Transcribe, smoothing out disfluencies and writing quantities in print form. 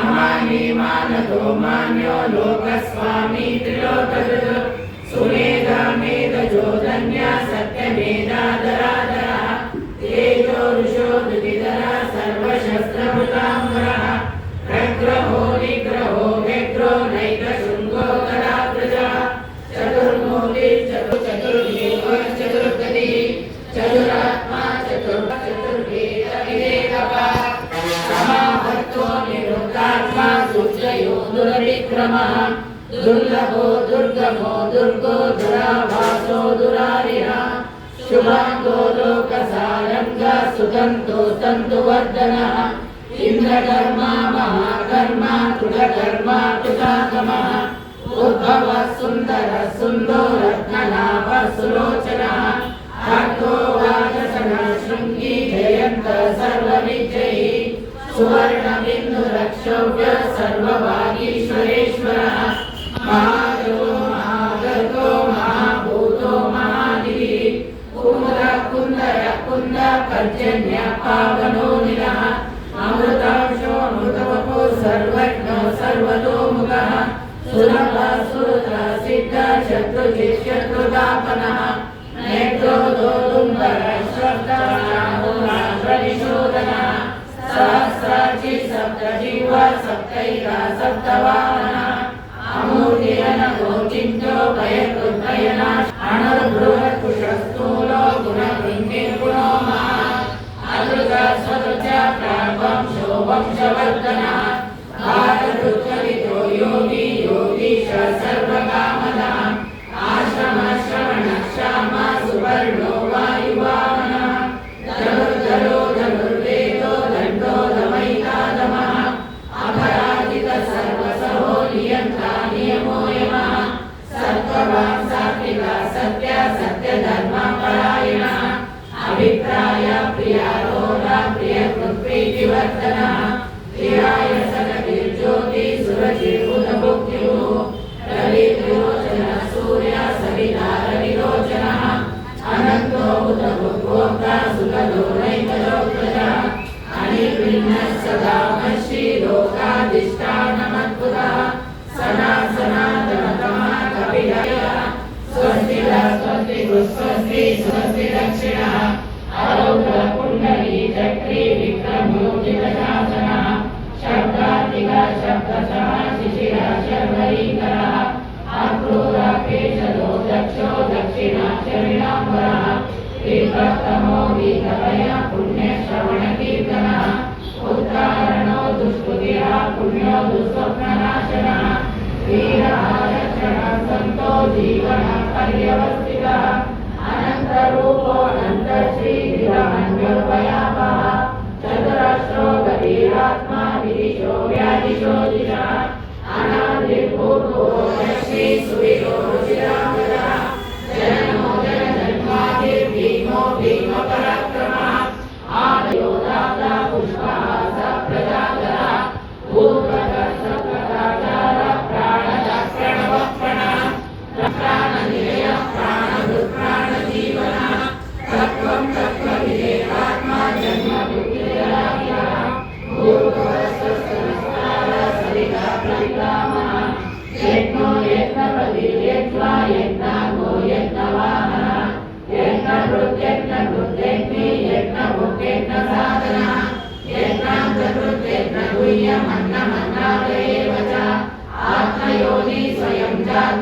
अमानी मानतो मान्यो लोकस्वामी त्रिलोकविदुः सुमेधा मेधजो धन्या सत्यमेधाधराधरः तेजो ऋषो दुतिधरः सर्वशस्त्रभृताम्बरः प्रग्रहो निग्रहो व्यग्रो नैकशृङ्गो गदाग्रजः चतुर्मूर्ति चतुर्देव चतुर्गतिः चतुरात्मा चतुर्वेदविवेकः समावर्तो निरुक्तात्मा सुजयो दुर्विक्रमः दुर्लभो दुर्गमो दुर्गो दुराभासो दुरारिः शुभांगो लोकसारंगा सुगंधो तंतुवर्धनः इंद्रकर्मा महाकर्मा कृतकर्मा कृतागमः उद्भवः सुन्दरः सुन्दो रत्ननाभः सुलोचनः आर्तो वाचसनः शृङ्गी जयन्तः सर्वविजयी सुवर्णबिन्दुरक्षोभ्य सर्वभागीश्वरेश्वरः महादेवो महागर्गो महाभूतो महानिधिः कुमुदः कुन्दरः कुन्दः पर्जन्य पावनो निलः अमृतांशो अमृतवपो सर्वज्ञो सर्वतोमुखः सुलभः सुरतः सिद्धः शत्रुजित् शत्रुतापनः नेत्रो दोदुम्बरः श्रद्धः सहस्राची सप्तजीवा सप्तैका सप्तवाहनः अमूर्तिरनगो चिन्तो भयकृद्भयनाश अणुर्बृहत्कुशस्थूलो गुणवृन्निर्गुणो महान् अदृतः स्वदृशः प्राग्वंशो वंशवर्धनः भारतृत्वविदो योगी योगीश सर्वकामदः आश्रमः श्रवणः श्यामः सुवर्णो वायुवाहनः धनुर्धरो धनुर्वेदो दण्डो दमैतादमः अपराजितः सर्वसहो नियन्ता नियमो यमः सत्त्ववान् सात्विकः सत्यः सत्यधर्मपरायणः अभिप्राय प्रियारोधा प्रियकृत्प्रीतिवर्धनः प्रियाय सकतिर्ज्योति सुरचिर्बुधभुक्त्युः रविर्विलोचनः सूर्यः सविता रविलोचनः अनन्तो बुधभुग्भोक्ता सुखदो नैकलोकजः अनिर्विण्णः सदा मश्री लोकाधिष्ठानमद्भुतः सदा सनातनतमः कपिलः स्वस्तिः स्वस्तिः स्वस्ति स्वस्ति दक्षिणः आरौद्रः कुण्डली चक्री विक्रमोर्जितशासनः शब्दातिकः शब्दशः शिशिरः शर्वरीकरः आक्रूरः केशदो दक्षो दक्षिणाचरिणाम्बरः विप्रतमो वीतवयः पुण्यश्रवणकीर्तनः उत्तारणो दुष्कृतिः पुण्यो दुःस्वप्ननाशनः वीरः रक्षणः सन्तो जीवनः पर्यवस्थितः अनन्तरूपो अनन्तश्रीधिरमन्योर्भयापः चतुरश्रो गभीरात्मा विदिशो व्याधिशो दिशः अनादिर्भूतो यक्षी सुवीरो रुचिरामृतः जननो जनजन्मादिर्भीमो भीमपराक्रमः आदयो दाता पुष्पः सप्रजातः भूतः सप्रदाचारः प्राणदः प्रणवः प्रणः प्राणनिलयः प्राणभृत्प्राणजीवनः तत्त्वं तत्त्वविदेहात्मा जन्ममृत्युजराभिः भूर्भुवस्सुरस्तारः सविता प्रपितामहः यज्ञो यज्ञपतिर्यज्वा यज्ञागो यज्ञवाहनः यज्ञभृत्यज्ञभृत्यग्नि यज्ञभुक्यज्ञसाधनः यज्ञान्तकृत्यज्ञगुह्यमन्नमन्नाद एव च आत्मयोनि स्वयं जात